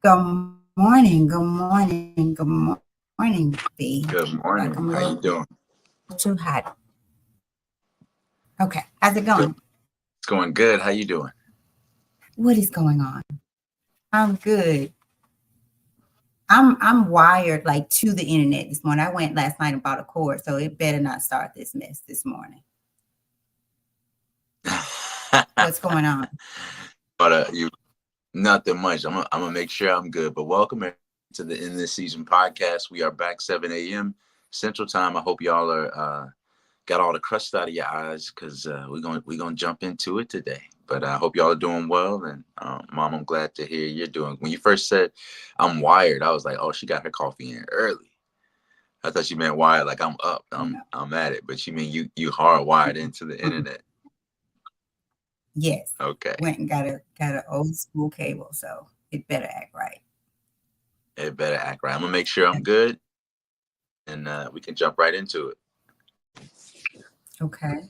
Good morning, good morning, good morning, B. Good Like morning. I'm a How you little doing? too hot. Okay, how's it Good. going? It's going good. How you doing? What is going on? I'm good. I'm wired like to the internet this morning. I went last night and bought a cord, so it better not start this mess this morning. What's going on? But you nothing much. I'm gonna make sure I'm good. But welcome to the In This Season podcast. We are back 7 a.m. Central Time. I hope y'all are got all the crust out of your eyes because we're gonna jump into it today. But I hope y'all are doing well. And Mom, I'm glad to hear you're doing. When you first said I'm wired, I was like, oh, she got her coffee in early. I thought she meant wired, like I'm up, No. I'm at it. But she mean you hardwired into the internet. Yes. Okay. Went and got an old school cable, so it better act right. It better act right. I'm gonna make sure I'm good, and we can jump right into it. Okay.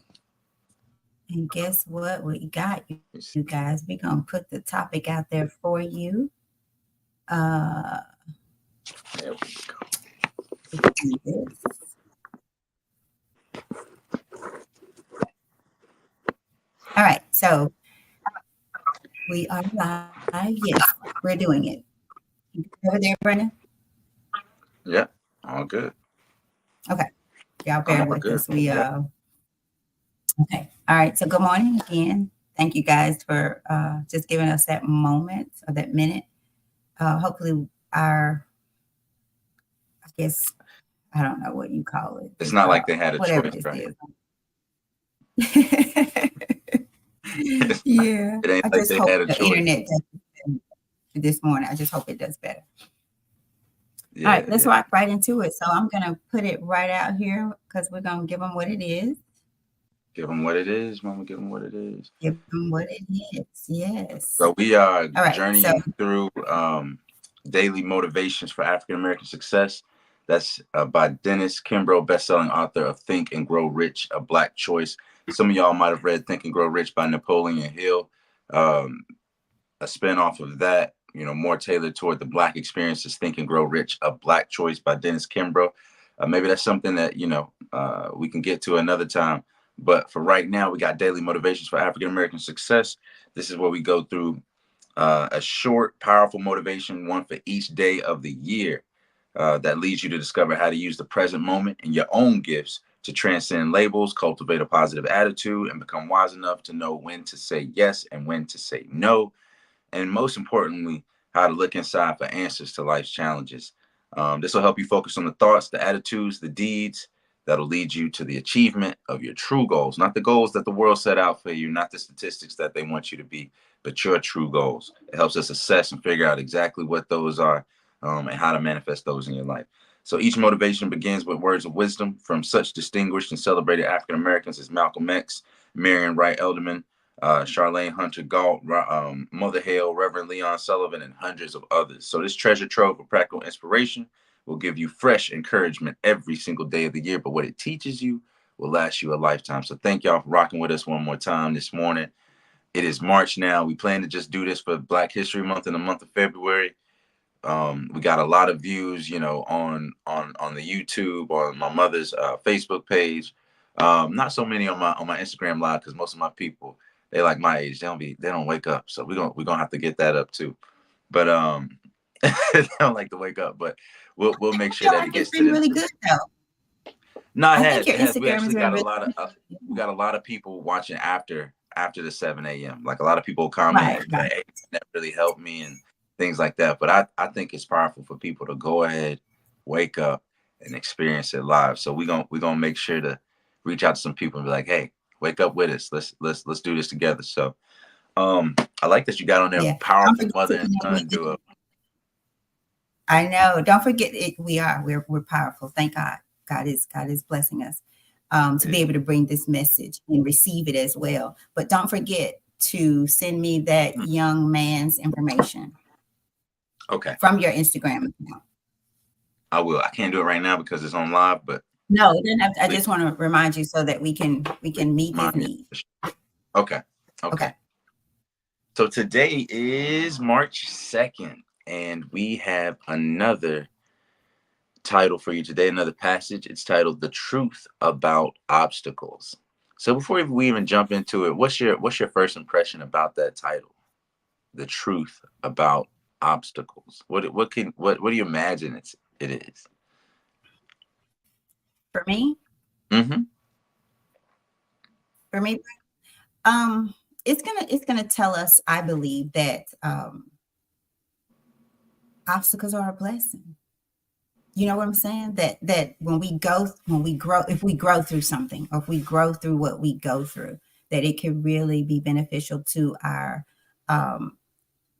And guess what? We got you guys. We're gonna put the topic out there for you. Uh, There we go. let's do this. All right, so we are live. Yes, we're doing it. You over there, Brandon? Yeah, all good. Okay, y'all I'm bear all with good. us. We Yeah. okay. All right. So good morning again. Thank you guys for just giving us that moment or that minute. Hopefully, our I guess I don't know what you call it. It's not like they had a Whatever choice, this right? is. It's not, Yeah, it ain't I like just they hope had a the choice. internet does better this morning. I just hope it does better. All Yeah, right, let's yeah. rock right into it. So I'm gonna put it right out here because we're gonna give them what it is. Give them what it is, Mama. Give them what it is. Give them what it is. Yes. So we are All right. So journeying through daily motivations for African American success. That's by Dennis Kimbro, best-selling author of Think and Grow Rich: A Black Choice. Some of y'all might have read Think and Grow Rich by Napoleon Hill. Um, a spinoff of that, more tailored toward the Black experiences, Think and Grow Rich: A Black Choice by Dennis Kimbro. Maybe that's something that, we can get to another time. But for right now, we got daily motivations for African American success. This is where we go through a short, powerful motivation, one for each day of the year, that leads you to discover how to use the present moment and your own gifts to transcend labels, cultivate a positive attitude, and become wise enough to know when to say yes and when to say no, and most importantly, how to look inside for answers to life's challenges. This will help you focus on the thoughts, the attitudes, the deeds that'll lead you to the achievement of your true goals, not the goals that the world set out for you, not the statistics that they want you to be, but your true goals. It helps us assess and figure out exactly what those are, and how to manifest those in your life. So each motivation begins with words of wisdom from such distinguished and celebrated African Americans as Malcolm X, Marion Wright Elderman, Charlene Hunter Galt, Mother Hale, Reverend Leon Sullivan, and hundreds of others. So this treasure trove of practical inspiration will give you fresh encouragement every single day of the year, but what it teaches you will last you a lifetime. So thank y'all for rocking with us one more time this morning. It is March now. We plan to just do this for Black History Month in the month of February. We got a lot of views, on the YouTube, on my mother's Facebook page. Not so many on my Instagram live because most of my people, they like my age. They don't wake up. So we're gonna have to get that up too. But they don't like to wake up. But we'll I make sure feel that it like it's gets to been them. really good though. No, it I think has. your It has. We Instagram has actually been got a really lot of we got a lot of people watching after the 7 a.m. Like a lot of people comment right, and be right. like, hey, that really helped me and things like that. But I think it's powerful for people to go ahead, wake up, and experience it live. So we're gonna make sure to reach out to some people and be like, hey, wake up with us. Let's do this together. So I like that you got on there, Yeah. Don't powerful forget to, mother and son duo. I know. Don't forget it. We're powerful. Thank God. God is blessing us to be Yeah. able to bring this message and receive it as well. But don't forget to send me that Mm. young man's information Okay. from your Instagram account. I will. I can't do it right now because it's on live, but No, it doesn't have to, I please just want to remind you so that we can meet his remind me. need. Okay. Okay. Okay. So today is March 2nd, and we have another title for you today, another passage. It's titled "The Truth About Obstacles." So before we even jump into it, what's your first impression about that title? The truth about obstacles. What do you imagine it is? For me, Mm-hmm. for me, um, it's gonna tell us, I believe, that obstacles are a blessing. You know what I'm saying? That when we grow, if we grow through something, or if we grow through what we go through, that it can really be beneficial to our um,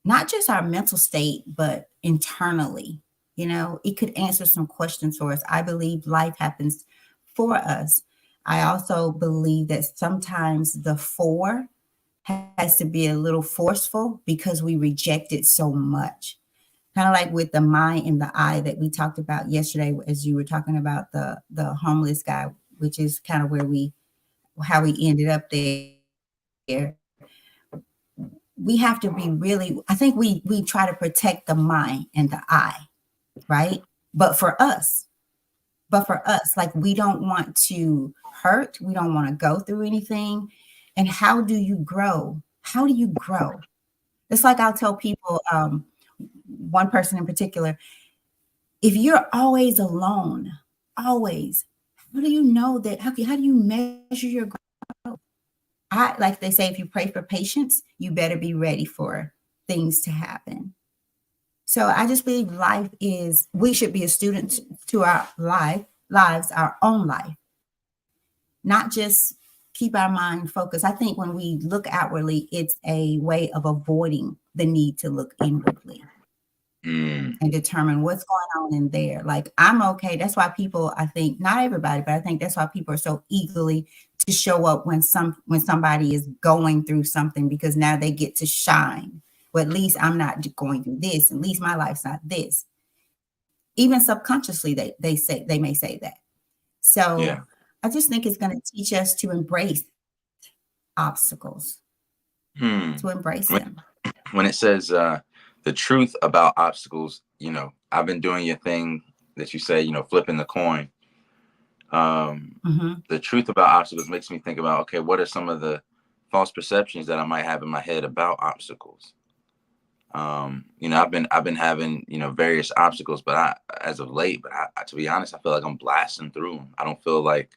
not just our mental state, but internally. You know, it could answer some questions for us. I believe life happens for us. I also believe that sometimes the for has to be a little forceful because we reject it so much. Kind of like with the my and the I that we talked about yesterday, as you were talking about the homeless guy, which is kind of where we how we ended up there. We have to be really, I think we try to protect the my and the I, right? But for us, like, we don't want to hurt, we don't want to go through anything. And how do you grow? How do you grow? It's like I'll tell people, one person in particular, if you're always alone, always, how do you know that? How do you measure your growth? Like they say, if you pray for patience, you better be ready for things to happen. So I just believe life is, we should be a student to our lives, our own life, not just keep our mind focused. I think when we look outwardly, it's a way of avoiding the need to look inwardly Mm, and determine what's going on in there. Like, I'm okay. That's why people, I think, not everybody, but I think that's why people are so eagerly to show up when somebody is going through something, because now they get to shine. Well, at least I'm not going through this. At least my life's not this. Even subconsciously, they may say that. So yeah. I just think it's going to teach us to embrace obstacles, to Hmm. embrace When, them. when it says the truth about obstacles, I've been doing your thing that you say, flipping the coin. Hmm. The truth about obstacles makes me think about, okay, what are some of the false perceptions that I might have in my head about obstacles? I've been having, various obstacles, but as of late, but to be honest, I feel like I'm blasting through them. I don't feel like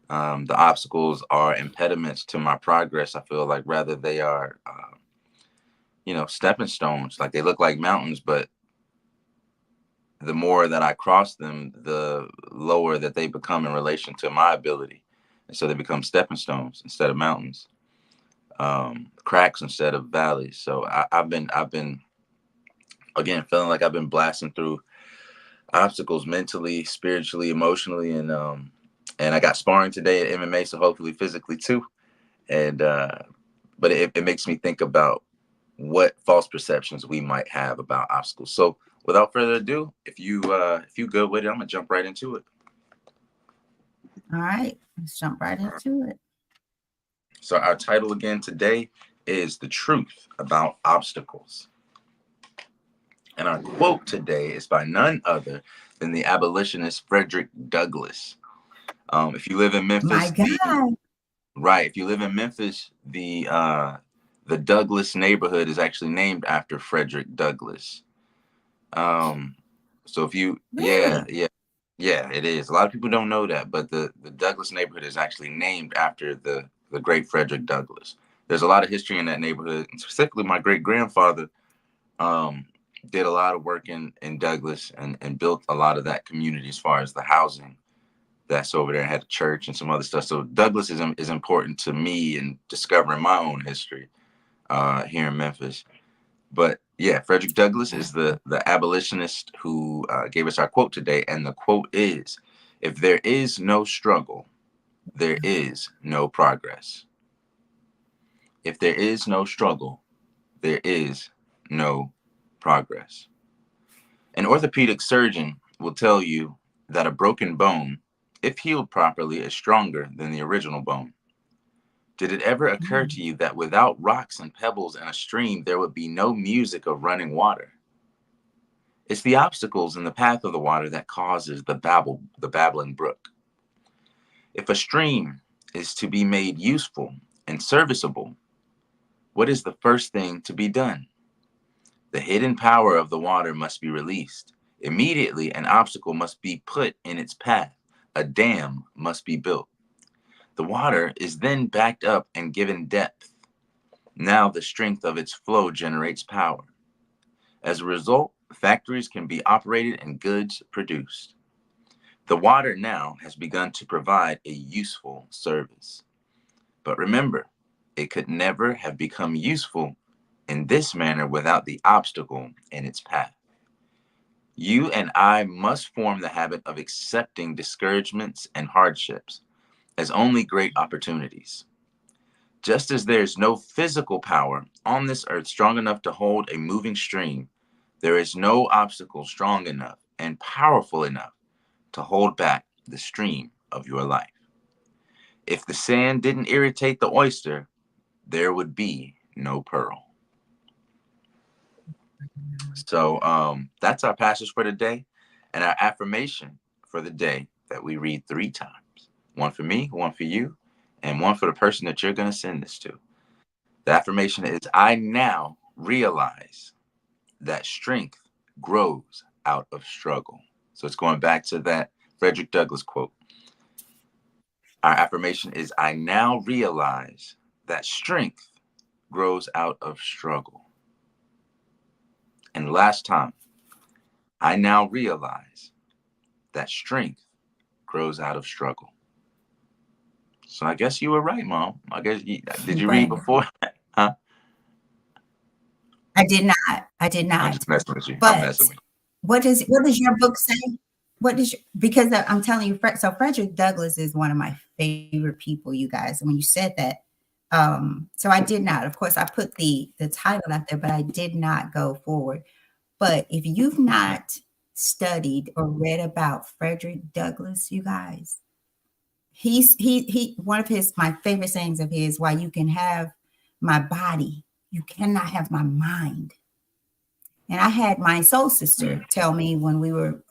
the obstacles are impediments to my progress. I feel like rather they are, stepping stones. Like they look like mountains, but the more that I cross them, the lower that they become in relation to my ability. And so they become stepping stones instead of mountains, cracks instead of valleys. So I've been again feeling like I've been blasting through obstacles mentally, spiritually, emotionally, and I got sparring today at MMA, so hopefully physically too. And but it makes me think about what false perceptions we might have about obstacles. So without further ado, if you good with it, I'm gonna jump right into it. All right, let's jump right into it. So our title again today is "The Truth About Obstacles." And our quote today is by none other than the abolitionist Frederick Douglass. If you live in My Memphis, God. if you live in Memphis, the Douglas neighborhood is actually named after Frederick Douglass. Um, so if you, yeah, Really? yeah, yeah, it is. A lot of people don't know that, but the Douglas neighborhood is actually named after the great Frederick Douglass. There's a lot of history in that neighborhood, and specifically my great grandfather um, did a lot of work in Douglas and built a lot of that community as far as the housing that's over there, had a church and some other stuff. So Douglas is important to me in discovering my own history here in Memphis. But yeah, Frederick Douglass is the abolitionist who gave us our quote today, and the quote is, "If there is no struggle, there is no progress. If there is no struggle, there is no progress." An orthopedic surgeon will tell you that a broken bone, if healed properly, is stronger than the original bone. Did it ever occur Mm. to you that without rocks and pebbles and a stream, there would be no music of running water? It's the obstacles in the path of the water that causes the babbling brook. If a stream is to be made useful and serviceable, what is the first thing to be done? The hidden power of the water must be released. Immediately, an obstacle must be put in its path. A dam must be built. The water is then backed up and given depth. Now the strength of its flow generates power. As a result, factories can be operated and goods produced. The water now has begun to provide a useful service. But remember, it could never have become useful in this manner without the obstacle in its path. You and I must form the habit of accepting discouragements and hardships as only great opportunities. Just as there is no physical power on this earth strong enough to hold a moving stream, there is no obstacle strong enough and powerful enough to hold back the stream of your life. If the sand didn't irritate the oyster, there would be no pearl. So that's our passage for today and our affirmation for the day that we read 3 times. One for me, one for you, and one for the person that you're going to send this to. The affirmation is, I now realize that strength grows out of struggle. So it's going back to that Frederick Douglass quote. Our affirmation is, I now realize that strength grows out of struggle. And last time, I now realize that strength grows out of struggle. So I guess you were right, Mom. Did you read But before? Huh? I did not. I did I'm not. just messing with you. I'm messing But with what does your book say? What does because I'm telling you, so Frederick Douglass is one of my favorite people, you guys. And when you said that, so I did not. Of course, I put the title out there, but I did not go forward. But if you've not studied or read about Frederick Douglass, you guys, he one of his my favorite sayings of his, why you can have my body, you cannot have my mind. And I had my soul you. sister tell me when we were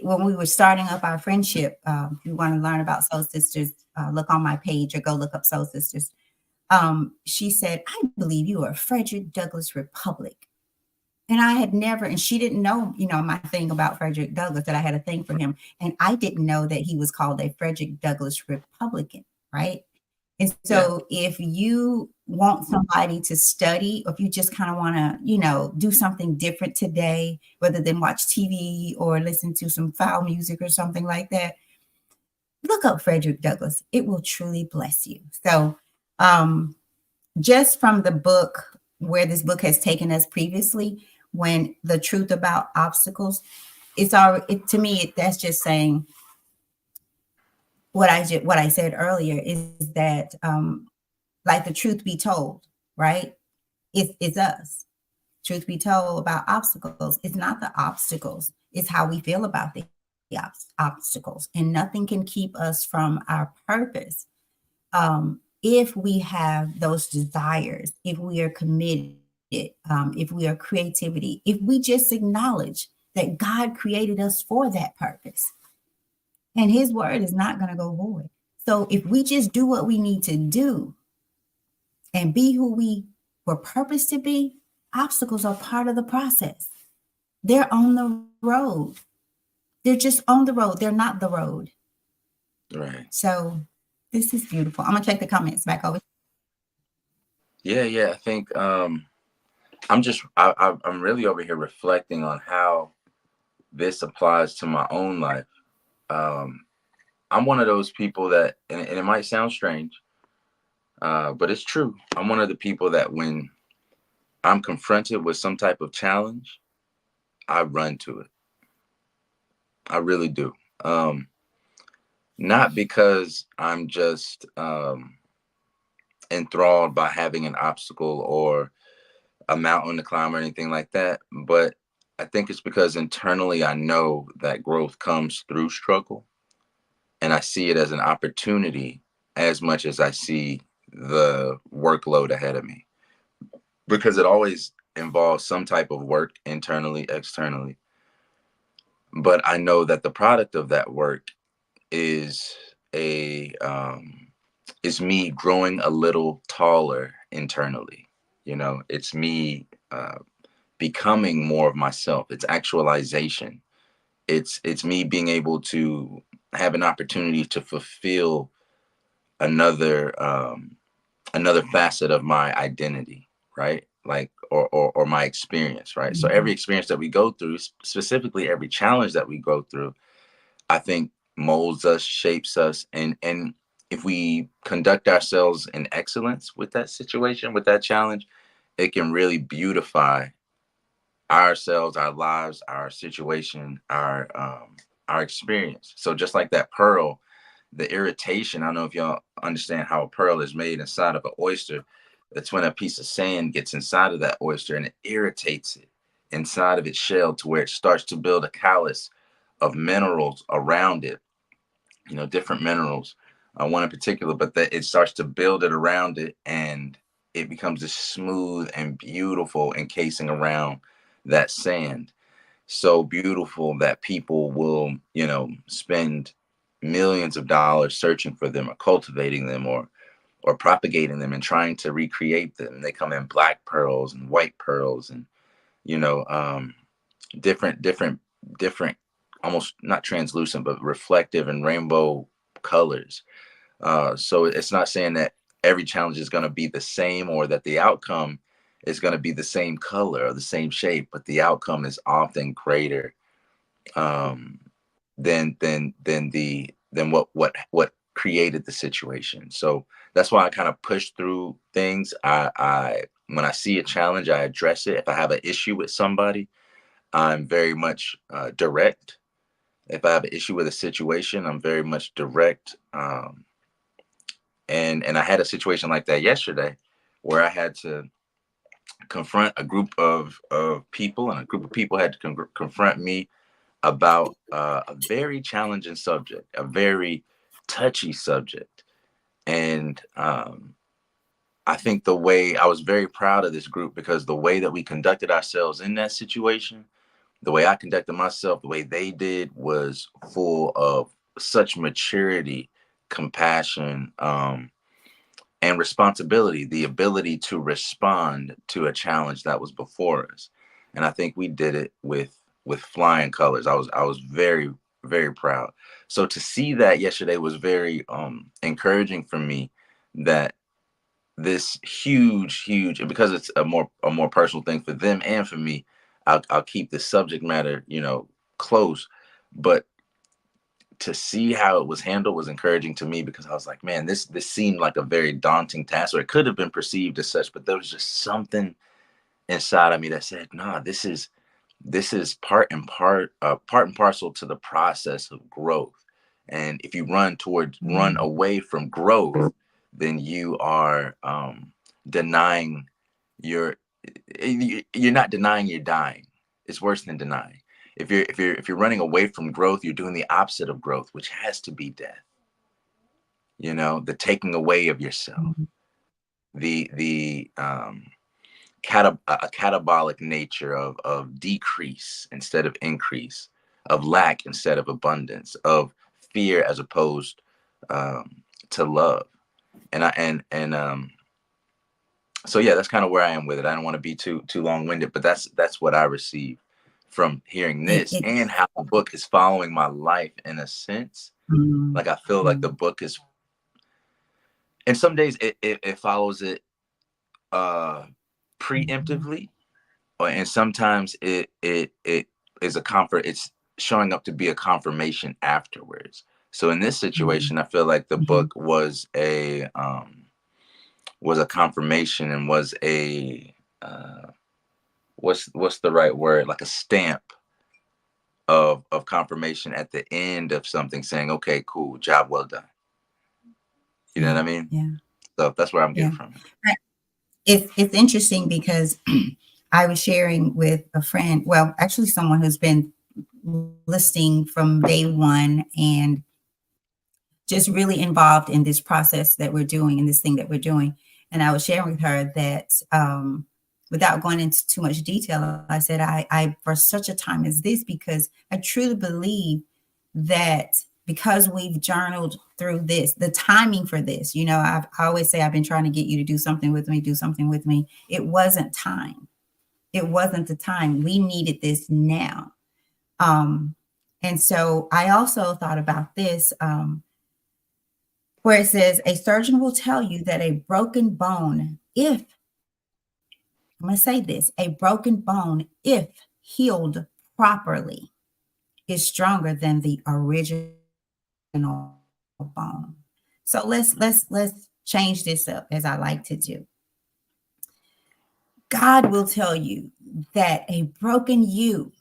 when we were starting up our friendship. If you want to learn about soul sisters, look on my page or go look up soul sisters. She said, "I believe you are a Frederick Douglass Republic." And I had never, and she didn't know, my thing about Frederick Douglass, that I had a thing for him. And I didn't know that he was called a Frederick Douglass Republican, right? And Yeah. so if you want somebody to study, or if you just kind of want to, do something different today, rather than watch TV or listen to some foul music or something like that, look up Frederick Douglass. It will truly bless you. So, just from the book, where this book has taken us previously, when the truth about obstacles, to me, that's just saying what I said earlier, is that like the truth be told, right? It's us. Truth be told about obstacles, it's not the obstacles, it's how we feel about the obstacles. And nothing can keep us from our purpose. If we have those desires, if we are committed, if we are creativity, if we just acknowledge that God created us for that purpose, and his word is not going to go void. So if we just do what we need to do and be who we were purposed to be, obstacles are part of the process. They're on the road. They're just on the road. They're not the road. Right. So this is beautiful. I'm gonna check the comments back over. Yeah. I think I'm really over here reflecting on how this applies to my own life. I'm one of those people that, and it might sound strange, but it's true. I'm one of the people that when I'm confronted with some type of challenge, I run to it. I really do. Not because I'm just enthralled by having an obstacle or a mountain to climb or anything like that, but I think it's because internally I know that growth comes through struggle, and I see it as an opportunity as much as I see the workload ahead of me. Because involves some type of work internally, externally. But I know that the product of that work is a is me growing a little taller internally. You know, it's me becoming more of myself. It's actualization. It's me being able to have an opportunity to fulfill another another facet of my identity, right? Like or my experience, right? So every Mhm. experience that we go through, specifically every challenge that we go through, I think molds us, shapes us, and if we conduct ourselves in excellence with that situation, with that challenge, it can really beautify ourselves, our lives, our situation, our experience. So just like that pearl, the irritation, I don't know if y'all understand how a pearl is made inside of an oyster. That's when a piece of sand gets inside of that oyster and it irritates it inside of its shell to where it starts to build a callus of minerals around it, you know, different minerals, one in particular, but that it starts to build it around it and it becomes this smooth and beautiful encasing around that sand. So beautiful that people will, you know, spend millions of dollars searching for them or cultivating them or propagating them and trying to recreate them. They come in black pearls and white pearls and, you know, different, almost not translucent, but reflective and rainbow colors. So it's not saying that every challenge is going to be the same or that the outcome is going to be the same color or the same shape, but the outcome is often greater um, than what created the situation. So that's why I kind of push through things. I when I see a challenge, I address it. If I have an issue with somebody, I'm very much direct. If I have an issue with a situation, I'm very much direct. And I had a situation like that yesterday, where I had to confront a group of people, and a group of people had to confront me about a very challenging subject, a very touchy subject, and I think the way I was very proud of this group because the way that we conducted ourselves in that situation, the way I conducted myself, the way they did was full of such maturity, compassion, and responsibility, the ability to respond to a challenge that was before us. And I think we did it with flying colors. I was very proud. So to see that yesterday was very encouraging for me, that this huge, and because it's a more personal thing for them and for me, I'll keep the subject matter, you know, close. But to see how it was handled was encouraging to me, because I was like, man, this seemed like a very daunting task, or it could have been perceived as such, but there was just something inside of me that said, nah, this is part and parcel to the process of growth. And if you run Mhm. away from growth, then you are denying your you're not denying, you're dying. It's worse than denying. If you're running away from growth, you're doing the opposite of growth, which has to be death. You know, the taking away of yourself, Mhm. the a catabolic nature of decrease instead of increase, of lack instead of abundance, of fear as opposed um, to love. And so yeah, that's kind of where I am with it. I don't want to be too long winded, but that's what I receive from hearing this, It and how the book is following my life in a sense. Mhm. Like I feel like the Mhm. book is, and some days it follows it uh Mhm. preemptively, and sometimes it is a comfort. It's showing up to be a confirmation afterwards. So in this Mhm. situation, I feel like the Mhm. book was a confirmation, and was a what's the right word, like a stamp of confirmation at the end of something, saying, okay, cool, job well done. You know what Yeah, I mean? yeah, So that's where I'm getting yeah. from it. I it's interesting because I was sharing with a friend, well, actually someone who's been listening from day one and just really involved in this process that we're doing and this thing that we're doing. And I was sharing with her that without going into too much detail, I said, I for such a time as this, because I truly believe that because we've journaled through this, the timing for this, you know, I always say, I've been trying to get you to do something with me, do something with me. It wasn't time. It wasn't the time. We needed this now. And so I also thought about this, where it says, a surgeon will tell you that a broken bone, if, I'm going to say this, a broken bone, if healed properly, is stronger than the original bone. So let's change this up, as I like to do. God will tell you that a broken you,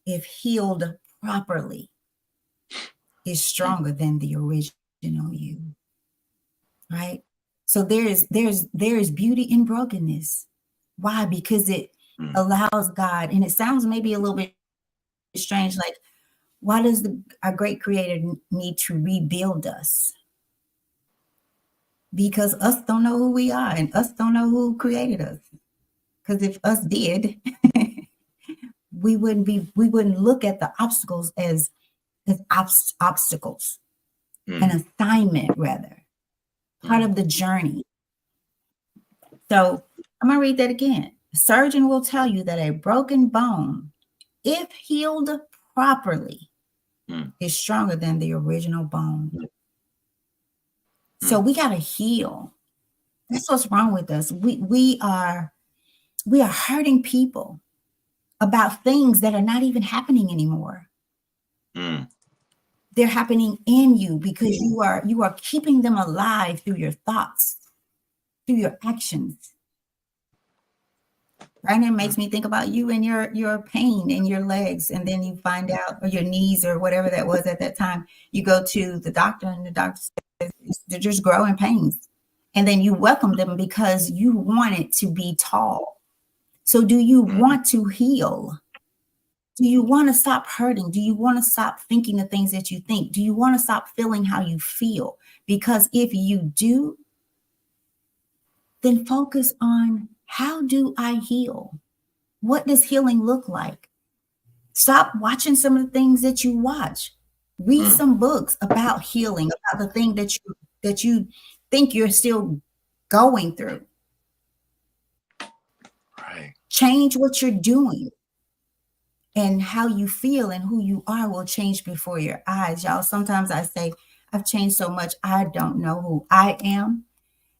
if healed properly, is stronger than the original you. Right? So there is beauty in brokenness. Why? Because it allows God, and it sounds maybe a little bit strange, like, why does our great creator need to rebuild us? Because us don't know who we are, and us don't know who created us. Because if us did, we wouldn't look at the obstacles as obstacles, an assignment rather, part of the journey. So I'm going to read that again. The surgeon will tell you that a broken bone, if healed properly, is stronger than the original bone. So we got to heal. That's what's wrong with us. We are hurting people about things that are not even happening anymore. They're happening in you because you are keeping them alive through your thoughts, through your actions. Right? It makes me think about you and your pain in your legs, and then you find out, or your knees, or whatever that was at that time. You go to the doctor, and the doctor says they're just growing pains, and then you welcome them because you want it to be tall. So, do you want to heal? Do you want to stop hurting? Do you want to stop thinking the things that you think? Do you want to stop feeling how you feel? Because if you do, then focus on, how do I heal? What does healing look like? Stop watching some of the things that you watch. Read some books about healing, about the thing that you think you're still going through. Right. Change what you're doing, and how you feel and who you are will change before your eyes. Y'all, sometimes I say, I've changed so much, I don't know who I am.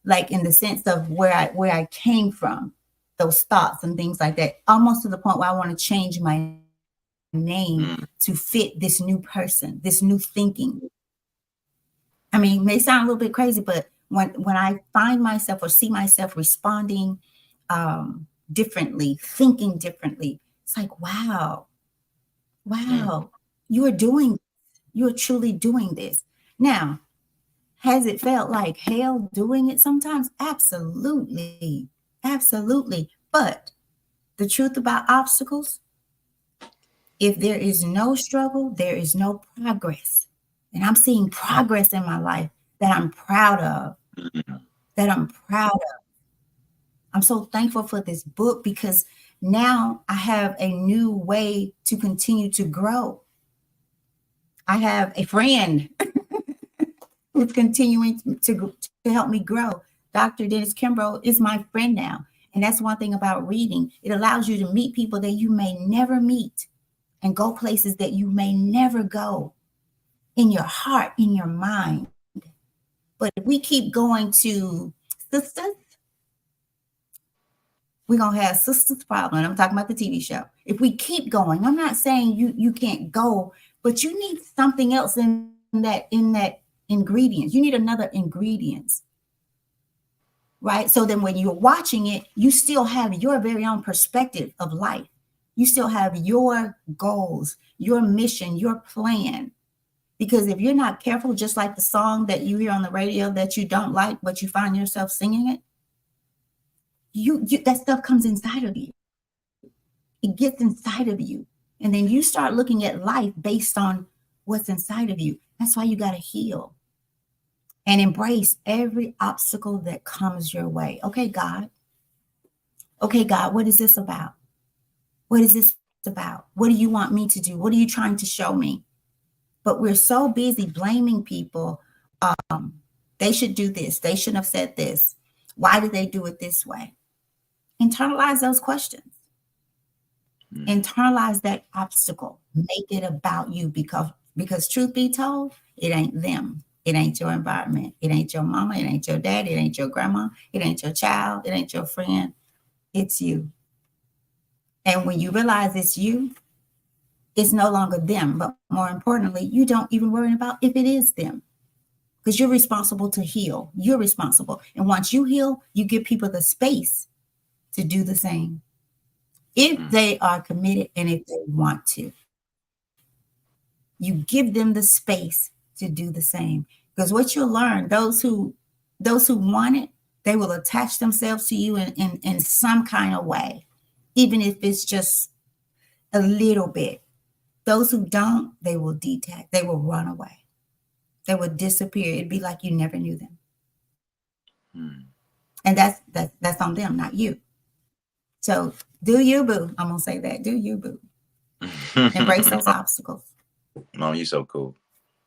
Like, in the sense of where I came from, those thoughts and things like that, almost to the point where I want to change my name to fit this new person, this new thinking. I mean, it may sound a little bit crazy, but when I find myself or see myself responding differently, thinking differently, it's like, wow, you're truly doing this. Now, has it felt like hell doing it sometimes? Absolutely. Absolutely. But the truth about obstacles, if there is no struggle, there is no progress. And I'm seeing progress in my life that I'm proud of. I'm so thankful for this book, because now I have a new way to continue to grow. I have a friend who's continuing to help me grow. Dr. Dennis Kimbro is my friend now. And that's one thing about reading. It allows you to meet people that you may never meet, and go places that you may never go, in your heart, in your mind. But if we keep going to sisters, we're going to have sisters problem. I'm talking about the TV show. If we keep going, I'm not saying you can't go, but you need something else in that ingredient. You need another ingredients. Right? So then when you're watching it, you still have your very own perspective of life. You still have your goals, your mission, your plan. Because if you're not careful, just like the song that you hear on the radio that you don't like, but you find yourself singing it, you that stuff comes inside of you. It gets inside of you. And then you start looking at life based on what's inside of you. That's why you got to heal and embrace every obstacle that comes your way. Okay, God, Okay, God, what is this about? What is this about? What do you want me to do? What are you trying to show me? But we're so busy blaming people. They should do this. They shouldn't have said this. Why did they do it this way? Internalize those questions. Internalize that obstacle. Make it about you, because truth be told, it ain't them. It ain't your environment. It ain't your mama. It ain't your dad. It ain't your grandma. It ain't your child. It ain't your friend. It's you. And when you realize it's you, it's no longer them. But more importantly, you don't even worry about if it is them, because you're responsible to heal. You're responsible. And once you heal, you give people the space to do the same if they are committed and if they want to. You give them the space to do the same, because what you'll learn, those who want it, they will attach themselves to you in some kind of way, even if it's just a little bit. Those who don't, they will detach, they will run away, they will disappear. It'd be like you never knew them. And that's on them, not you. So do you, boo. I'm gonna say that. Do you, boo. Embrace those obstacles. Mom, you so cool.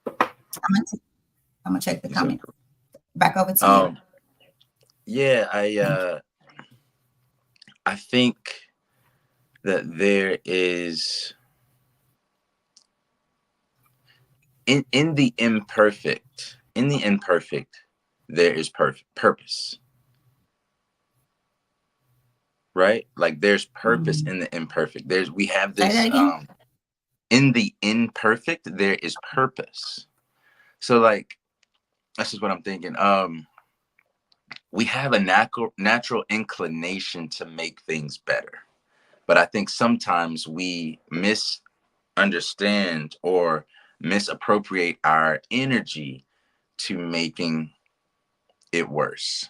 I'm gonna check the You're comments. so cool. Back over to you. Yeah, I think that there is in the imperfect, there is purpose. Right? Like there's purpose in the imperfect. We have Say this that again. in the imperfect, there is purpose. So like that's just what I'm thinking. We have a natural inclination to make things better. But I think sometimes we misunderstand or misappropriate our energy to making it worse.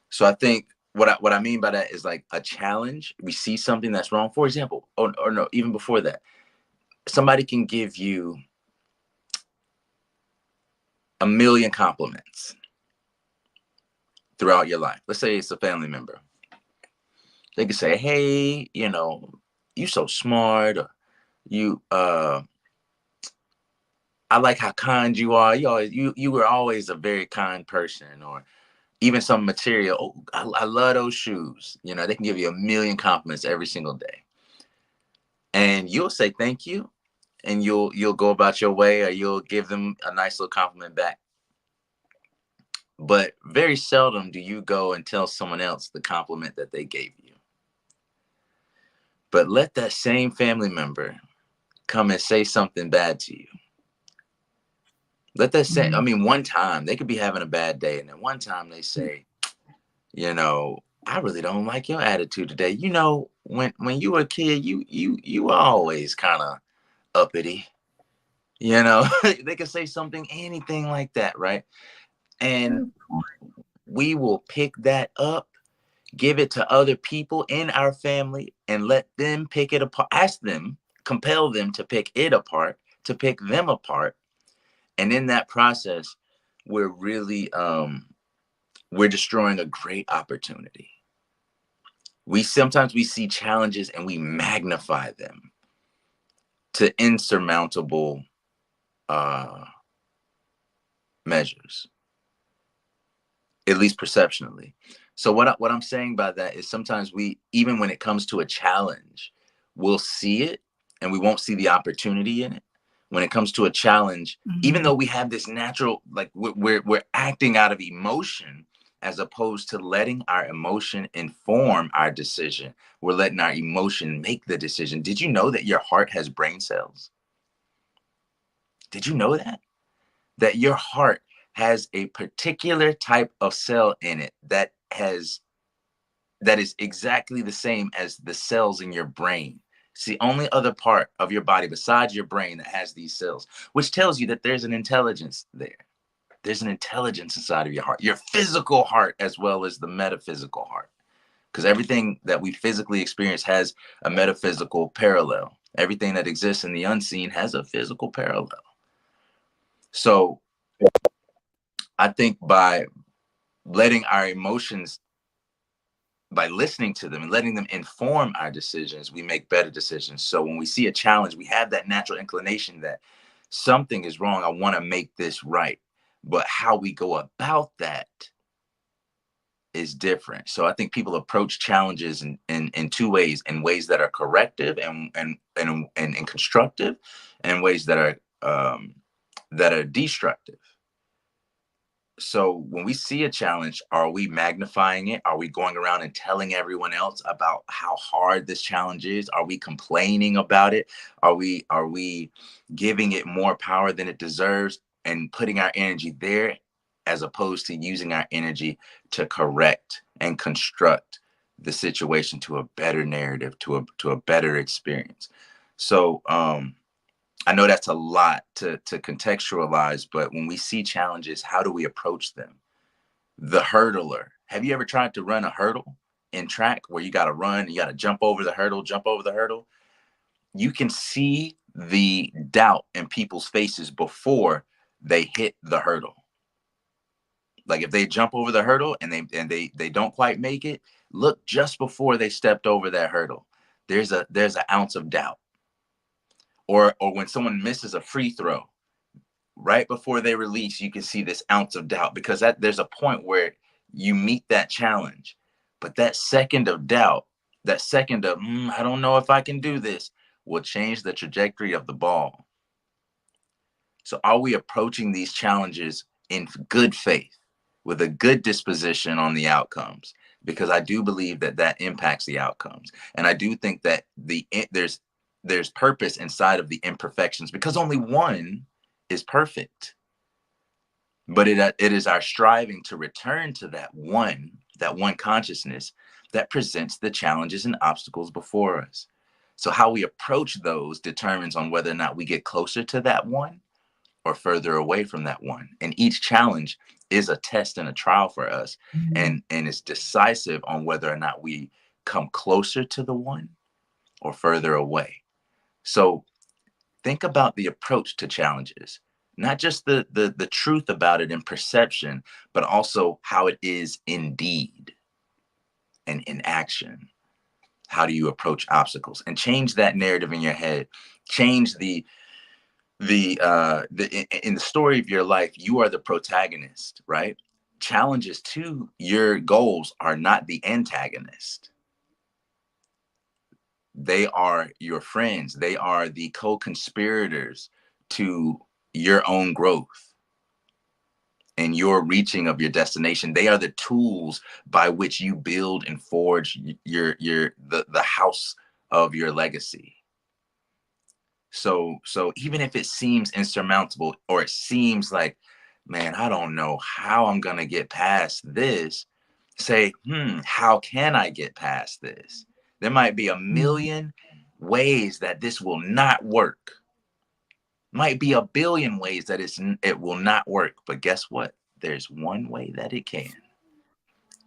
So I think what I mean by that is like a challenge. We see something that's wrong. For example, or no, even before that, somebody can give you a million compliments throughout your life. Let's say it's a family member. They could say, "Hey, you so smart," or "You, I like how kind you are. You were always a very kind person," or even some material. "Oh, I love those shoes." They can give you a million compliments every single day, and you'll say thank you, and you'll go about your way, or you'll give them a nice little compliment back. But very seldom do you go and tell someone else the compliment that they gave you. But let that same family member come and say something bad to you. Let that say, one time they could be having a bad day, and then one time they say, "I really don't like your attitude today. When you were a kid, you were always kind of uppity." They could say something, anything like that, right? And we will pick that up, give it to other people in our family, and let them pick it apart. Ask them, compel them to pick it apart, to pick them apart. And in that process, we're really we're destroying a great opportunity. Sometimes we see challenges and we magnify them to insurmountable measures, at least perceptionally. So what I'm saying by that is sometimes even when it comes to a challenge, we'll see it and we won't see the opportunity in it. When it comes to a challenge, even though we have this natural, like we're acting out of emotion, as opposed to letting our emotion inform our decision. We're letting our emotion make the decision. Did you know that your heart has brain cells? Did you know that your heart has a particular type of cell in it that is exactly the same as the cells in your brain? It's the only other part of your body besides your brain that has these cells, which tells you that there's an intelligence there. There's an intelligence inside of your heart, your physical heart, as well as the metaphysical heart. Because everything that we physically experience has a metaphysical parallel. Everything that exists in the unseen has a physical parallel. So I think by letting our emotions by listening to them and letting them inform our decisions, we make better decisions. So when we see a challenge, we have that natural inclination that something is wrong. I want to make this right. But how we go about that is different. So I think people approach challenges in two ways: in ways that are corrective and constructive, and ways that are destructive. So when we see a challenge, are we magnifying it? Are we going around and telling everyone else about how hard this challenge is? Are we complaining about it? Are we giving it more power than it deserves and putting our energy there, as opposed to using our energy to correct and construct the situation to a better narrative, to a better experience? So I know that's a lot to contextualize, but when we see challenges, how do we approach them? The hurdler. Have you ever tried to run a hurdle in track where you got to run, you got to jump over the hurdle, jump over the hurdle? You can see the doubt in people's faces before they hit the hurdle. Like if they jump over the hurdle and they don't quite make it, look just before they stepped over that hurdle. There's an ounce of doubt. Or when someone misses a free throw, right before they release, you can see this ounce of doubt, because there's a point where you meet that challenge, but that second of doubt, that second of I don't know if I can do this, will change the trajectory of the ball. So are we approaching these challenges in good faith, with a good disposition on the outcomes? Because I do believe that impacts the outcomes, and I do think that there's purpose inside of the imperfections, because only one is perfect. But it is our striving to return to that one consciousness that presents the challenges and obstacles before us. So how we approach those determines on whether or not we get closer to that one or further away from that one. And each challenge is a test and a trial for us, and it's decisive on whether or not we come closer to the one or further away. So think about the approach to challenges, not just the truth about it in perception, but also how it is in deed and in action. How do you approach obstacles? And change that narrative in your head. Change in the story of your life, you are the protagonist, right? Challenges to your goals are not the antagonist. They are your friends. They are the co-conspirators to your own growth and your reaching of your destination. They are the tools by which you build and forge the house of your legacy. So even if it seems insurmountable, or it seems like, man, I don't know how I'm gonna get past this, say, how can I get past this? There might be a million ways that this will not work. Might be a billion ways that it will not work. But guess what? There's one way that it can.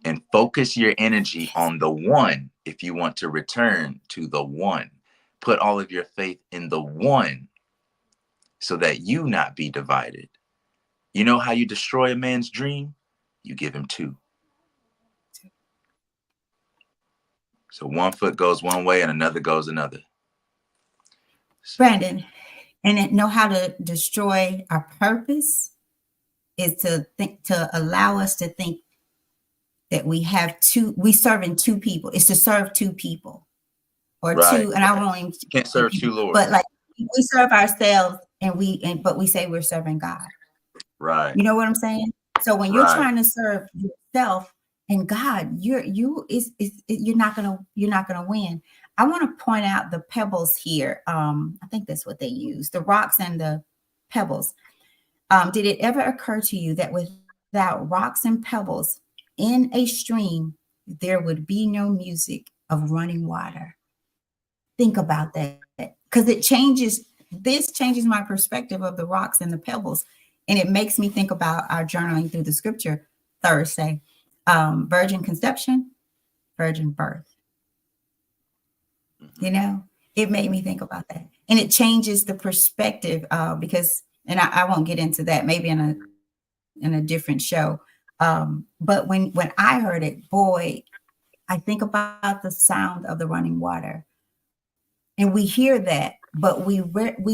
And focus your energy on the one if you want to return to the one. Put all of your faith in the one so that you not be divided. You know how you destroy a man's dream? You give him two. So one foot goes one way and another goes another. Brandon, and know how to destroy our purpose is to allow us to think that we serving two people. It's to serve two people, or right. two, and I won't even can't serve two lords. But like we serve ourselves, but we say we're serving God. Right. You know what I'm saying? So when you're trying to serve yourself and God, you're not gonna win. I want to point out the pebbles here. I think that's what they use, the rocks and the pebbles. Did it ever occur to you that without rocks and pebbles in a stream, there would be no music of running water? Think about that, because this changes my perspective of the rocks and the pebbles. And it makes me think about our journaling through the scripture Thursday. Virgin conception, virgin birth. You know, it made me think about that. And it changes the perspective because, and I won't get into that, maybe in a different show. But when I heard it, boy, I think about the sound of the running water. And we hear that, but we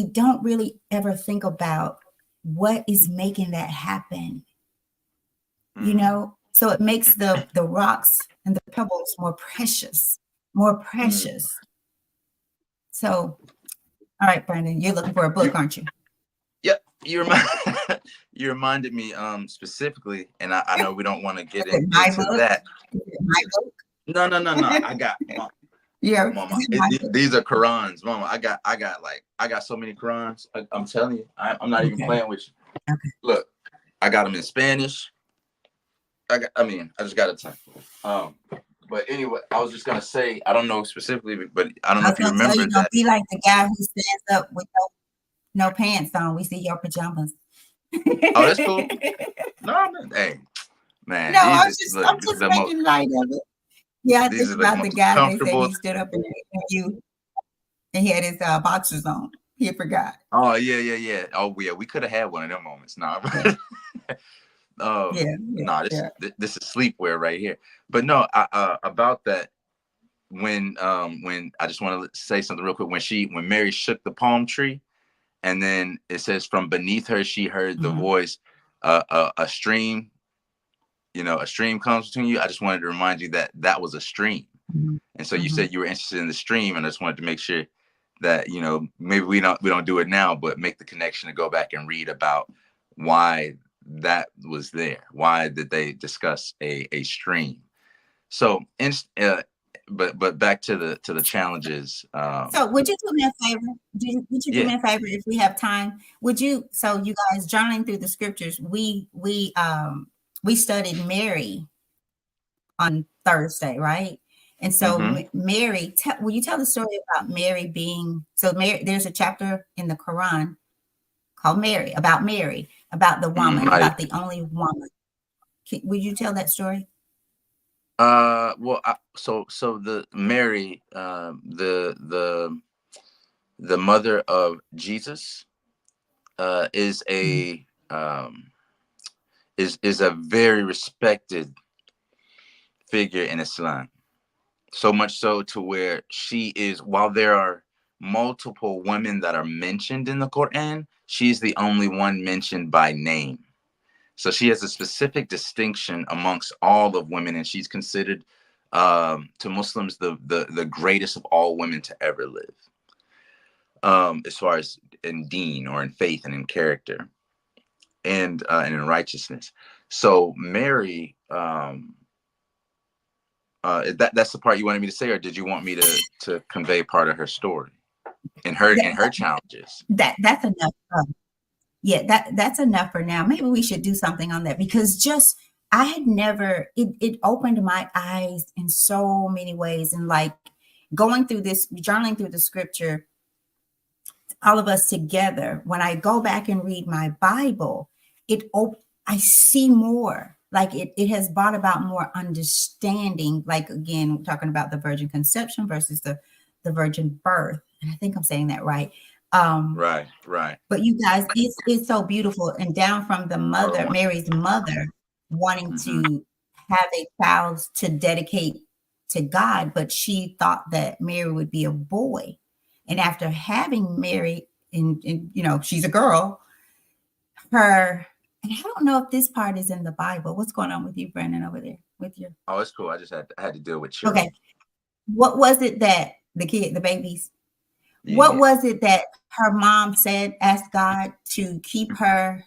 don't really ever think about what is making that happen, you Mm, know? So it makes the rocks and the pebbles more precious, more mm. precious. So, all right, Brandon, you're looking for a book, You, aren't you? yep, you remind you reminded me specifically, and I know we don't want to Is get it my into book? that. Is it my book? No. I got Yeah, mama. is it my book? These are Qurans, mama. I got so many Qurans. I'm telling you, I'm not even Okay. playing with you. Okay. Look, I got them in Spanish. I just got a ton. Um, but anyway, I was just gonna say, I don't know specifically, but I don't I know was if you gonna tell remember you, don't that. be like the guy who stands up with no pants on. We see your pajamas. Oh, that's cool. No, man, hey, man, No, these is look, I'm this is just the most, making light of it. Yeah, I these think are the about the most guy they said comfortable. he stood up in the interview and he had his boxers on. He forgot. Oh yeah. Oh yeah, we could have had one of them moments. Nah, Yeah, um, yeah, yeah, nah, yeah. this is sleepwear right here. But no, about that, when I just want to say something real quick. When Mary shook the palm tree, and then it says from beneath her she heard the Mhm, voice, a stream, a stream comes between you. I just wanted to remind you that that was a stream. mhm, And so you mhm. said you were interested in the stream, and I just wanted to make sure that maybe we don't do it now, but make the connection to go back and read about why that was there. Why did they discuss a stream? So, but back to the challenges. So would you do me a favor? Would you do Yeah. me a favor if we have time? Would you, so you guys journaling through the scriptures, we studied Mary on Thursday, right? And so Mm-hmm. Mary, will you tell the story about Mary being, so Mary, there's a chapter in the Quran called Mary, about the woman, about the only woman. Would you tell that story? Well, so the Mary, the mother of Jesus, is Mhm. a is a very respected figure in Islam. So much so to where she is, while there are multiple women that are mentioned in the Quran, she's the only one mentioned by name. So she has a specific distinction amongst all of women, and she's considered to Muslims the greatest of all women to ever live, as far as in deen or in faith and in character and in righteousness. So Mary, that's the part you wanted me to say, or did you want me to convey part of her story and her challenges? That's enough. Yeah, that's enough for now. Maybe we should do something on that because just I had never it opened my eyes in so many ways and like going through this journaling through the scripture, all of us together. When I go back and read my Bible, I see more. Like it has brought about more understanding. Like again, we're talking about the virgin conception versus the virgin birth, and I think I'm saying that right. Um, Right. but you guys, it's so beautiful. And down from the Hold on mother, one. Mary's mother, wanting Mm-hmm. to have a child to dedicate to God, but she thought that Mary would be a boy. And after having Mary, and she's a girl, and I don't know if this part is in the Bible. What's going on with you, Brandon, over there with your Oh, it's cool. I had to deal with children. okay. What was it that the babies, what Yeah. was it that her mom said, asked God to keep her?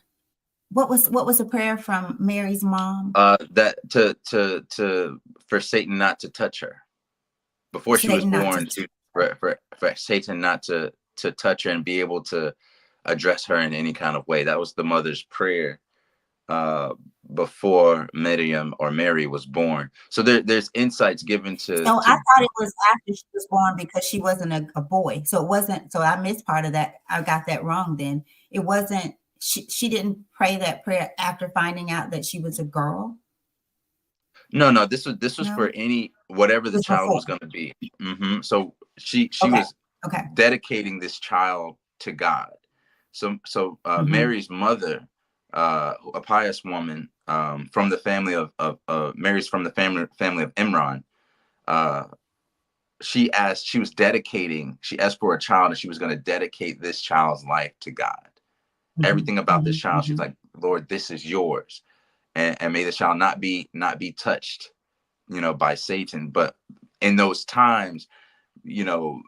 What was a prayer from Mary's mom? That to for Satan not to touch her before she was Satan not to born, for Satan not to touch her and be able to address her in any kind of way. That was the mother's prayer uh, before Miriam or Mary was born. So there's insights given so I to thought it was after she was born because she wasn't a boy. So it wasn't, so I missed part of that. I got that wrong then. It wasn't, she didn't pray that prayer after finding out that she was a girl. no, this was for No, any whatever it the was child before. was going to be. So she Okay. was Okay. dedicating this child to God. So Mm-hmm. Mary's mother, a pious woman, from the family of Mary's from the family of Imran. uh, she asked for a child, and she was going to dedicate this child's life to God. Mhm, Everything about this mhm, child, she's mhm. like, Lord, this is yours. And may the child not be touched, by Satan. But in those times,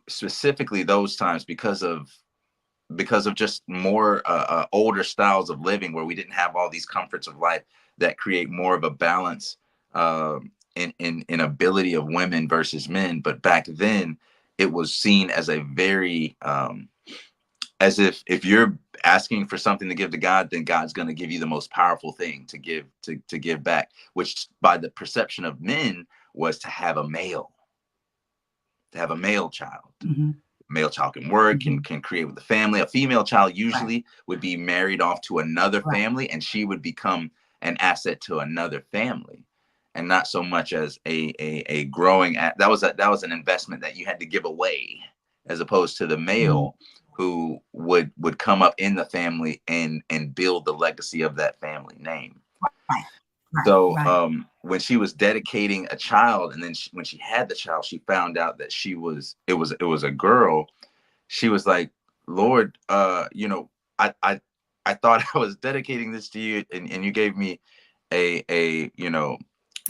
specifically those times, because of just more older styles of living, where we didn't have all these comforts of life that create more of a balance, in ability of women versus men. But back then, it was seen as a very, as if you're asking for something to give to God, then God's going to give you the most powerful thing to give back, which by the perception of men was to have a male child. Mhm. Male child can work, Mhm. can create with the family. A female child Right, usually would be married off to another right. family, and she would become an asset to another family, and not so much as a growing that was an investment that you had to give away, as opposed to the Mhm. male who would come up in the family and build the legacy of that family name. Right, right, So right. when she was dedicating a child, and then when she had the child, she found out that it was a girl. She was like, Lord, I thought I was dedicating this to you, and you gave me a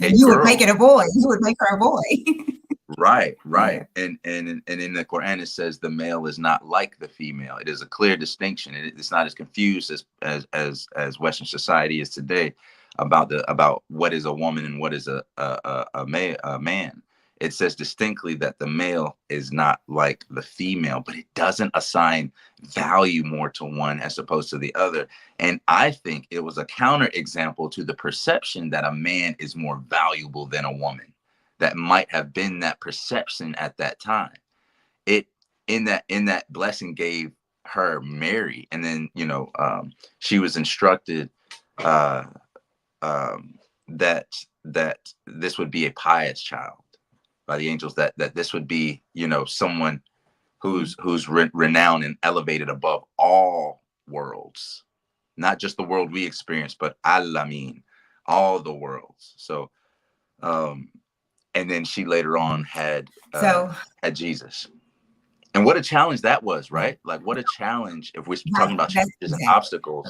And you would make girl. it a boy. You would make her a boy. Right, Yeah. right. And in the Quran it says the male is not like the female. It is a clear distinction. It's not as confused as Western society is today about what is a woman and what is a man. It says distinctly that the male is not like the female, but it doesn't assign value more to one as opposed to the other. And I think it was a counter example to the perception that a man is more valuable than a woman. That might have been that perception at that time. It in that blessing gave her Mary, and then she was instructed uh, that this would be a pious child by the angels, that this would be someone Mhm. who's renowned and elevated above all worlds, not just the world we experience, but alamin, all the worlds. So um and then she later on So, had Jesus. And what a challenge that was, right, right? Like what a challenge if we're right. talking about That's challenges and exactly. obstacles,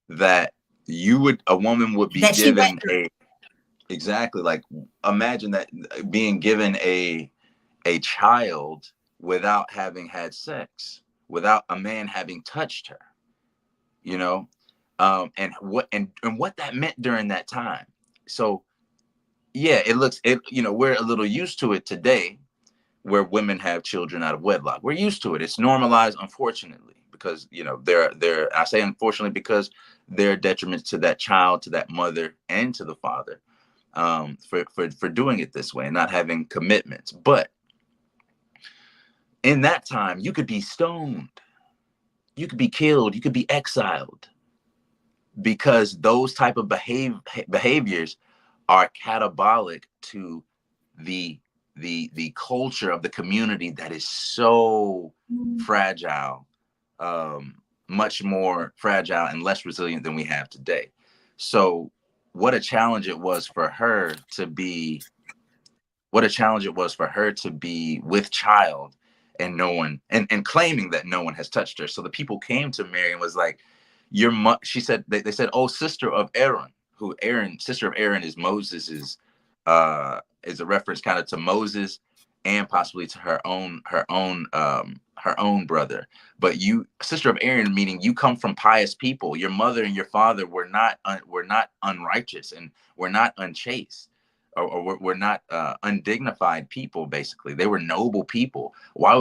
that a woman would be That she went given through. exactly, like imagine that, being given a child without having had sex, without a man having touched her, you know, and what that meant during that time. So yeah, we're a little used to it today, where women have children out of wedlock. We're used to it. It's normalized, unfortunately, because there. I say unfortunately because there are detriments to that child, to that mother, and to the father, for doing it this way and not having commitments. But in that time, you could be stoned, you could be killed, you could be exiled, because those type of behaviors are catabolic to the the culture of the community that is so Mhm. fragile, um, much more fragile and less resilient than we have today. So what a challenge it was for her to be with child, and no one, and claiming that no one has touched her. So the people came to Mary and was like, she said, they said, oh, sister of Aaron, sister of Aaron is Moses's, is a reference kind of to Moses, and possibly to her own brother. But you, sister of Aaron, meaning you come from pious people. Your mother and your father were not unrighteous, and were not unchaste, or were not undignified people. Basically, they were noble people.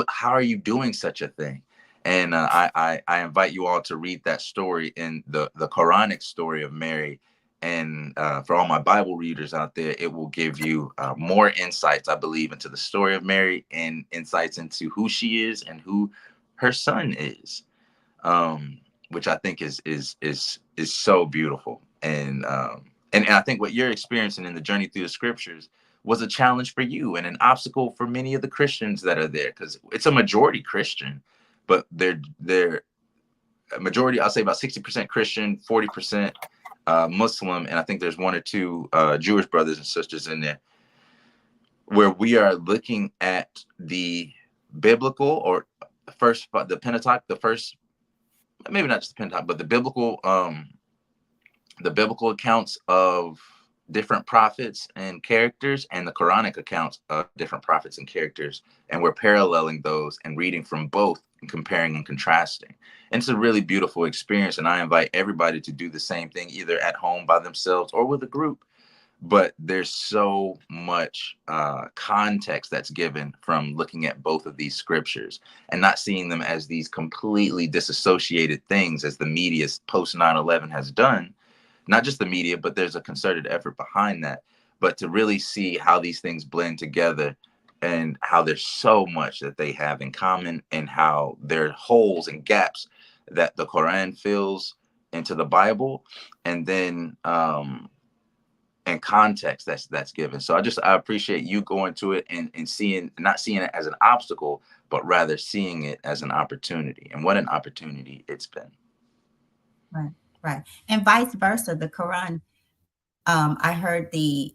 How are you doing such a thing? And I invite you all to read that story, in the Quranic story of Mary. And for all my Bible readers out there, it will give you more insights, I believe, into the story of Mary, and insights into who she is and who her son is, um, which I think is so beautiful. And I think what you're experiencing in the journey through the scriptures was a challenge for you, and an obstacle for many of the Christians that are there, because it's a majority Christian, but they're a majority. I'll say about 60% Christian, 40% Muslim, and I think there's one or two Jewish brothers and sisters in there. where we are looking at the biblical, or first the Pentateuch, the first, maybe not just the Pentateuch, but the biblical accounts of different prophets and characters, and the Quranic accounts of different prophets and characters, and we're paralleling those and reading from both and comparing and contrasting. And it's a really beautiful experience, and I invite everybody to do the same thing, either at home by themselves or with a group. But there's so much context that's given from looking at both of these scriptures and not seeing them as these completely disassociated things, as the media post 9/11 has done. Not just the media, but there's a concerted effort behind that. But to really see how these things blend together, and how there's so much that they have in common, and how there are holes and gaps that the Quran fills into the Bible, and then and context that's given. So I appreciate you going to it and not seeing it as an obstacle, but rather seeing it as an opportunity. And what an opportunity it's been. Right, right. And vice versa. The Quran, I heard the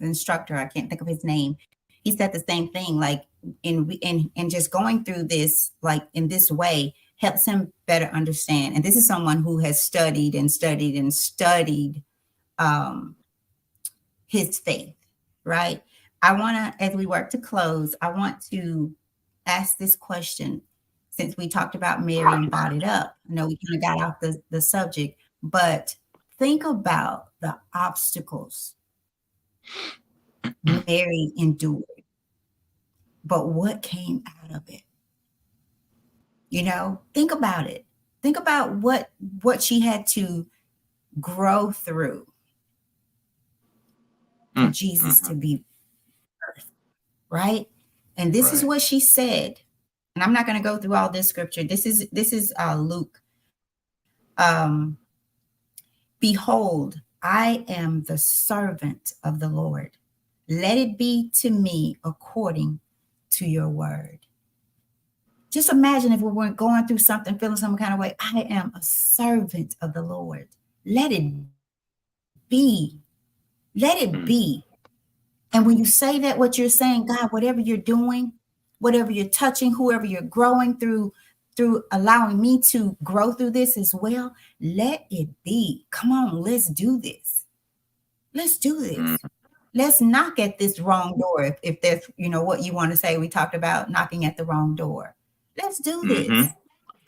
instructor, I can't think of his name, he said the same thing, like in just going through this, like in this way, helps him better understand. And this is someone who has studied and studied and studied his faith, right? I want to, as we work to close, I want to ask this question, since we talked about Mary and brought it up. I know we kind of got off the subject, but think about the obstacles Mary endured, but what came out of it? You know, think about it. Think about what she had to grow through for Jesus to be birthed, right? And this is what she said. And I'm not going to go through all this scripture. This is Luke. Behold, I am the servant of the Lord. Let it be to me according to your word. Just imagine if we weren't going through something, feeling some kind of way. I am a servant of the Lord. Let it be. Let it be. And when you say that, what you're saying, God, whatever you're doing, whatever you're touching, whoever you're growing through allowing me to grow through this as well, let it be. Come on, let's do this. Let's do this. Let's knock at this wrong door. If that's, what you want to say, we talked about knocking at the wrong door. Let's do this.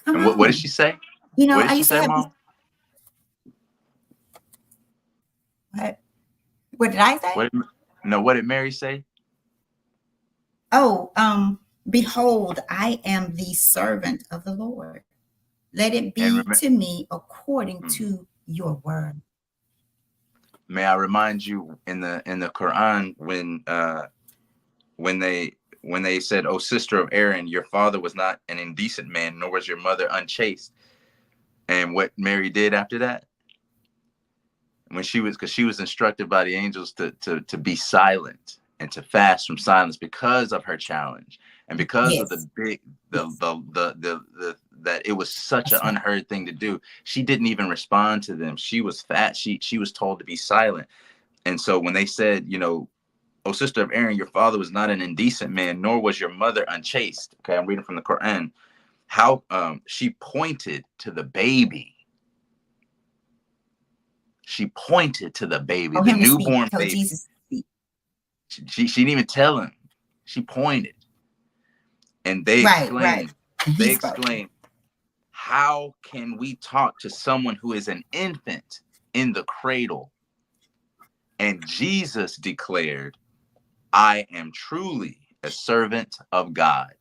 Come on. What did she say? What did she say, Mom? What did I say? What did Mary say? Oh, behold, I am the servant of the Lord. Let it be to me according to your word. May I remind you, in the Quran, when they said, "O sister of Aaron, your father was not an indecent man, nor was your mother unchaste," and what Mary did after that, because she was instructed by the angels to be silent and to fast from silence because of her challenge, and because of that it was such an unheard thing to do. She didn't even respond to them. She was fat. She was told to be silent. And so when they said, "O sister of Aaron, your father was not an indecent man, nor was your mother unchaste." Okay, I'm reading from the Quran. How she pointed to the baby. She pointed to the baby, the newborn baby. Jesus. She didn't even tell him. She pointed. And they exclaimed, how can we talk to someone who is an infant in the cradle? And Jesus declared, I am truly a servant of God.